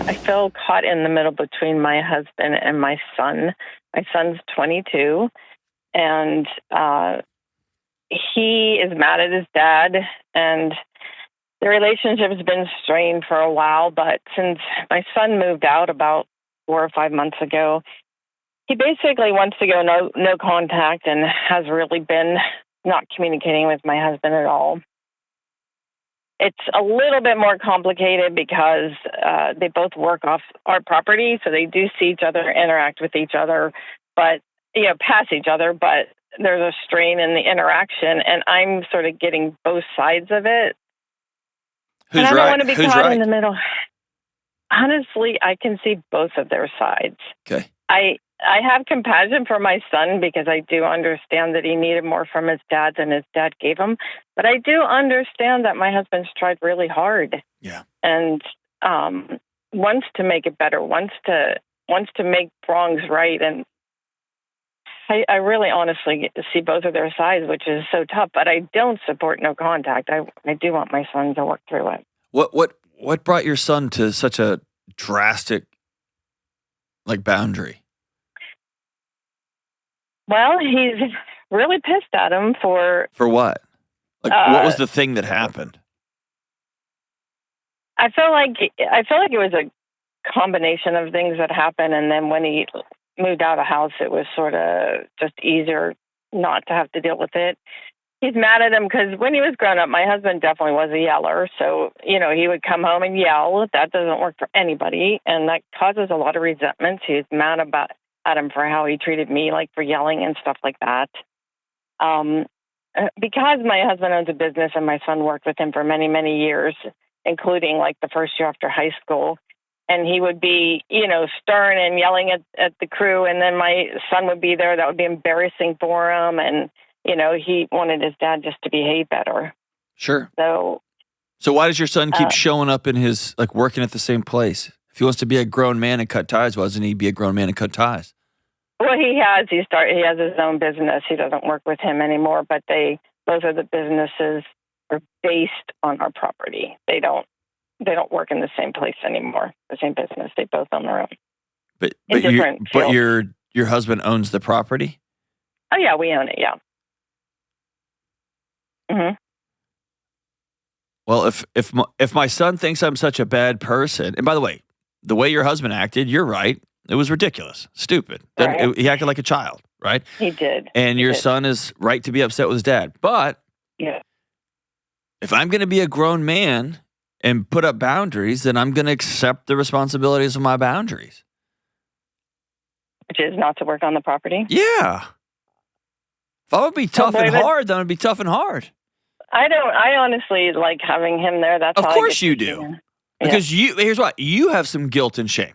I feel caught in the middle between my husband and my son. My son's 22, and he is mad at his dad, and the relationship has been strained for a while. But since my son moved out about 4 or 5 months ago, he basically wants to go no contact and has really been not communicating with my husband at all. It's a little bit more complicated because they both work off our property, so they do see each other, interact with each other, but pass each other. But there's a strain in the interaction, and I'm sort of getting both sides of it. Who's and I right? don't want to be Who's caught right? in the middle. Honestly, I can see both of their sides. Okay. I have compassion for my son because I do understand that he needed more from his dad than his dad gave him. But I do understand that my husband's tried really hard. Yeah. And wants to make it better, wants to make wrongs right. And I really honestly see both of their sides, which is so tough. But I don't support no contact. I do want my son to work through it. What brought your son to such a drastic boundary? Well, he's really pissed at him for what? What was the thing that happened? I feel like it was a combination of things that happened, and then when he moved out of the house, it was sort of just easier not to have to deal with it. He's mad at him because when he was growing up, my husband definitely was a yeller. So, he would come home and yell. That doesn't work for anybody, and that causes a lot of resentment. He's mad at him for how he treated me, for yelling and stuff like that. Because my husband owns a business and my son worked with him for many, many years, including the first year after high school. And he would be, stern and yelling at the crew. And then my son would be there. That would be embarrassing for him. And, he wanted his dad just to behave better. Sure. So why does your son keep showing up in his, working at the same place? If he wants to be a grown man and cut ties, why doesn't he be a grown man and cut ties? Well, he has. He has his own business. He doesn't work with him anymore, but both of the businesses are based on our property. They don't work in the same place anymore. The same business. They both own their own. But your husband owns the property? Oh yeah, we own it. Yeah. Mm-hmm. Well, if my son thinks I'm such a bad person, and by the way your husband acted, you're right. It was ridiculous, stupid. Right. He acted like a child, right? He did. And your son is right to be upset with his dad. But yeah, if I'm going to be a grown man and put up boundaries, then I'm going to accept the responsibilities of my boundaries. Which is not to work on the property? Yeah. If I would be tough and hard, then I'd be tough and hard. I honestly like having him there. That's of course you do. Because here's why. You have some guilt and shame.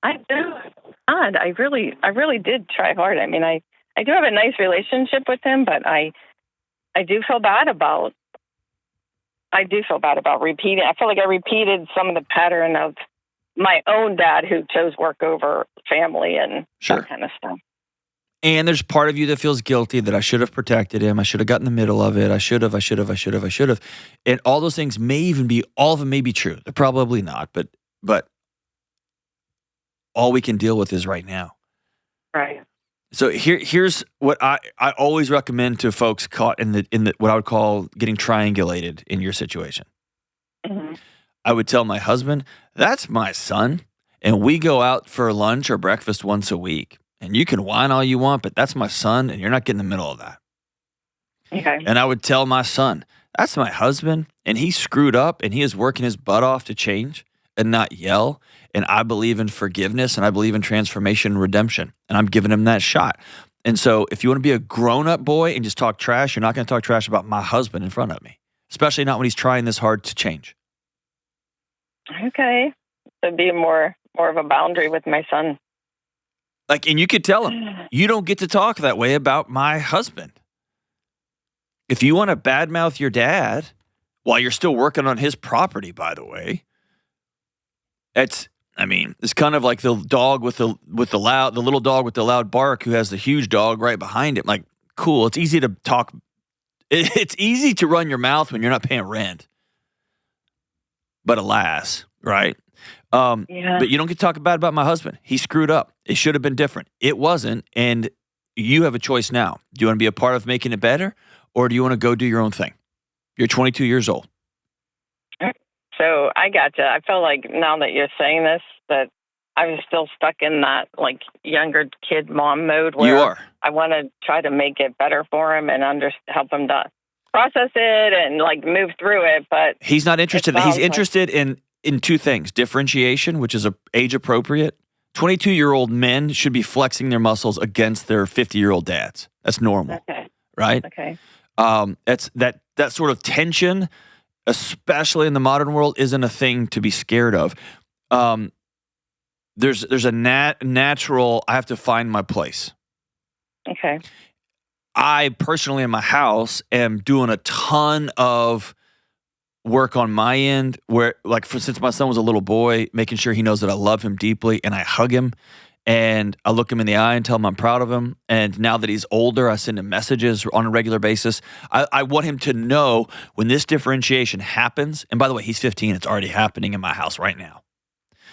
I do. God, I really did try hard. I mean, I do have a nice relationship with him, but I do feel bad about repeating. I feel like I repeated some of the pattern of my own dad who chose work over family and that kind of stuff. And there's part of you that feels guilty that I should have protected him. I should have gotten in the middle of it. I should have. And all those things all of them may be true. They're probably not, but all we can deal with is right now. Right. So here's what I always recommend to folks caught in the what I would call getting triangulated in your situation. Mm-hmm. I would tell my husband, that's my son, and we go out for lunch or breakfast once a week. And you can whine all you want, but that's my son, and you're not getting in the middle of that. Okay. And I would tell my son, that's my husband, and he screwed up, and he is working his butt off to change and not yell. And I believe in forgiveness, and I believe in transformation and redemption, and I'm giving him that shot. And so if you want to be a grown-up boy and just talk trash, you're not going to talk trash about my husband in front of me, especially not when he's trying this hard to change. Okay. So be more of a boundary with my son. And you could tell him, you don't get to talk that way about my husband. If you want to badmouth your dad while you're still working on his property, by the way, it's kind of like the dog with the little dog with the loud bark who has the huge dog right behind him. Like, cool. It's easy to talk. It's easy to run your mouth when you're not paying rent. But alas, right? Yeah. But you don't get to talk bad about my husband. He screwed up. It should have been different. It wasn't, and you have a choice now. Do you want to be a part of making it better, or do you want to go do your own thing? You're 22 years old. So I gotcha. I feel like now that you're saying this, that I was still stuck in that like younger kid mom mode where You are. I want to try to make it better for him and help him to process it and like move through it. But He's not interested. He's interested in two things: differentiation, which is age appropriate. 22-year-old men should be flexing their muscles against their 50-year-old dads. That's normal, right? Okay. That's that sort of tension, especially in the modern world, isn't a thing to be scared of. There's a natural. I have to find my place. Okay. I personally in my house am doing a ton of work on my end where like since my son was a little boy, making sure he knows that I love him deeply and I hug him and I look him in the eye and tell him I'm proud of him. And now that he's older, I send him messages on a regular basis. I want him to know when this differentiation happens. And by the way, he's 15. It's already happening in my house right now.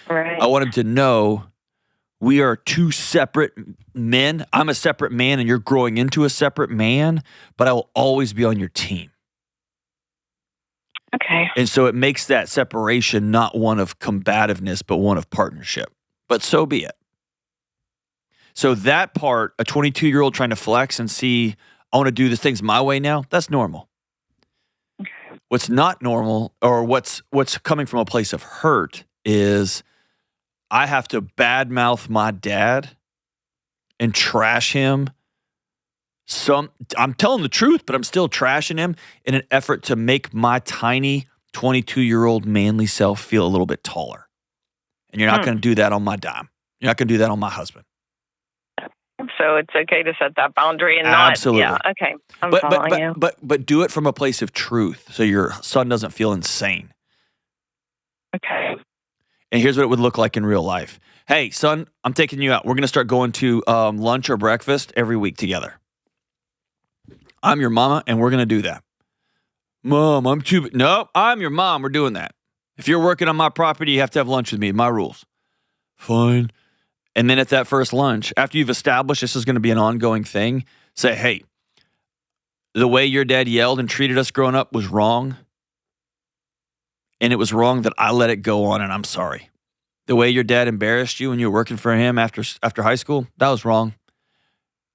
Right. I want him to know we are two separate men. I'm a separate man and you're growing into a separate man, but I will always be on your team. Okay. And so it makes that separation not one of combativeness, but one of partnership. But so be it. So that part, a 22-year-old trying to flex and see, I want to do the things my way now, that's normal. Okay. What's not normal or what's coming from a place of hurt is I have to badmouth my dad and trash him. I'm telling the truth, but I'm still trashing him in an effort to make my tiny 22-year-old manly self feel a little bit taller. And you're not going to do that on my dime. You're not going to do that on my husband. So it's okay to set that boundary and Absolutely. not. Yeah. Okay. I'm following you. But do it from a place of truth so your son doesn't feel insane. Okay. And here's what it would look like in real life. Hey, son, I'm taking you out. We're going to start going to lunch or breakfast every week together. I'm your mama, and we're going to do that. Mom, I'm too... No, I'm your mom. We're doing that. If you're working on my property, you have to have lunch with me. My rules. Fine. And then at that first lunch, after you've established this is going to be an ongoing thing, say, hey, the way your dad yelled and treated us growing up was wrong. And it was wrong that I let it go on, and I'm sorry. The way your dad embarrassed you when you were working for him after high school, that was wrong.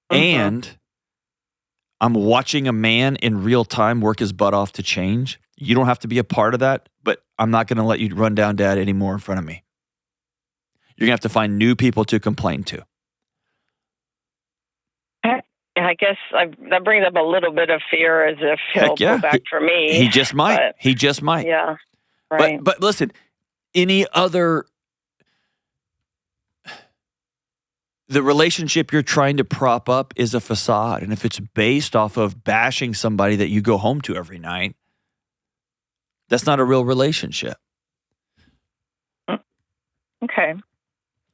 And I'm watching a man in real time work his butt off to change. You don't have to be a part of that, but I'm not going to let you run down dad anymore in front of me. You're going to have to find new people to complain to. I guess that brings up a little bit of fear as if he'll go back for me. He just might. He just might. Yeah. Right. But listen, the relationship you're trying to prop up is a facade. And if it's based off of bashing somebody that you go home to every night, that's not a real relationship. Okay.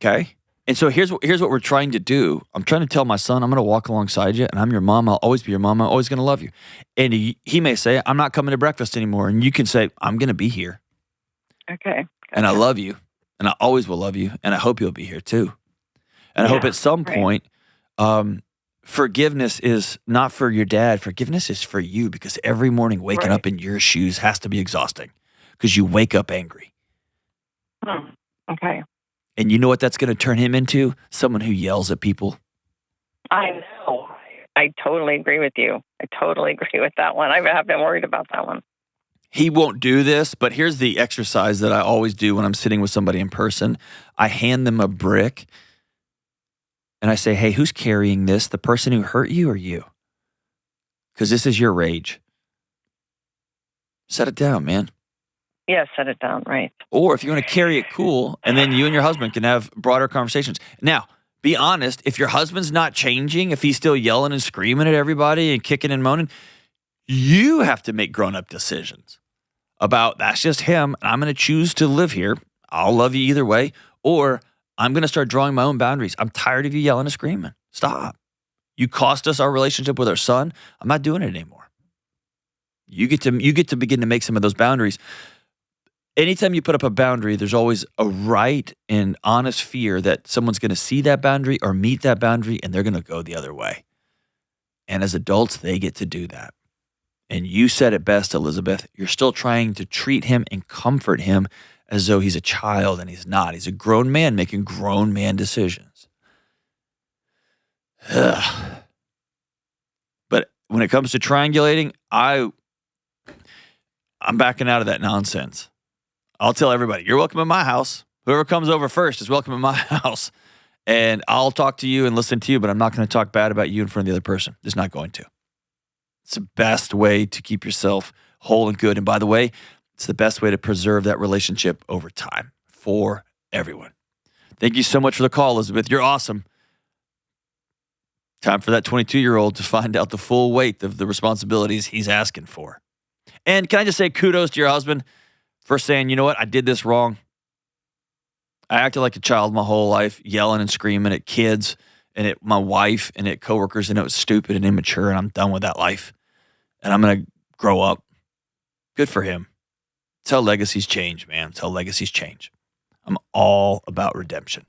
Okay? And so here's what we're trying to do. I'm trying to tell my son, I'm going to walk alongside you, and I'm your mom. I'll always be your mom. I'm always going to love you. And he may say, I'm not coming to breakfast anymore. And you can say, I'm going to be here. Okay. And I love you. And I always will love you. And I hope you'll be here too. And I hope at some point, forgiveness is not for your dad. Forgiveness is for you, because every morning waking up in your shoes has to be exhausting because you wake up angry. Okay. And you know what that's going to turn him into? Someone who yells at people. I know. I totally agree with you. I totally agree with that one. I have been worried about that one. He won't do this, but here's the exercise that I always do when I'm sitting with somebody in person. I hand them a brick. And I say, hey, who's carrying this? The person who hurt you or you? Because this is your rage. Set it down, man. Yeah, set it down, right. Or if you want to carry it cool, and then you and your husband can have broader conversations. Now, be honest, if your husband's not changing, if he's still yelling and screaming at everybody and kicking and moaning, you have to make grown-up decisions about that's just him, and I'm going to choose to live here. I'll love you either way. Or I'm going to start drawing my own boundaries. I'm tired of you yelling and screaming. Stop. You cost us our relationship with our son. I'm not doing it anymore. You get to begin to make some of those boundaries. anytime you put up a boundary, there's always a right and honest fear that someone's going to see that boundary or meet that boundary and they're going to go the other way. And as adults, they get to do that. And you said it best, Elizabeth. You're still trying to treat him and comfort him as though he's a child, and he's not. He's a grown man making grown man decisions. Ugh. But when it comes to triangulating, I'm backing out of that nonsense. I'll tell everybody, you're welcome in my house. Whoever comes over first is welcome in my house. And I'll talk to you and listen to you, but I'm not going to talk bad about you in front of the other person. Just not going to. It's the best way to keep yourself whole and good. And by the way, it's the best way to preserve that relationship over time for everyone. Thank you so much for the call, Elizabeth. You're awesome. Time for that 22-year-old to find out the full weight of the responsibilities he's asking for. And can I just say kudos to your husband for saying, you know what, I did this wrong. I acted like a child my whole life, yelling and screaming at kids and at my wife and at coworkers, and it was stupid and immature, and I'm done with that life. And I'm going to grow up. Good for him. It's how legacies change, man. It's how legacies change. I'm all about redemption.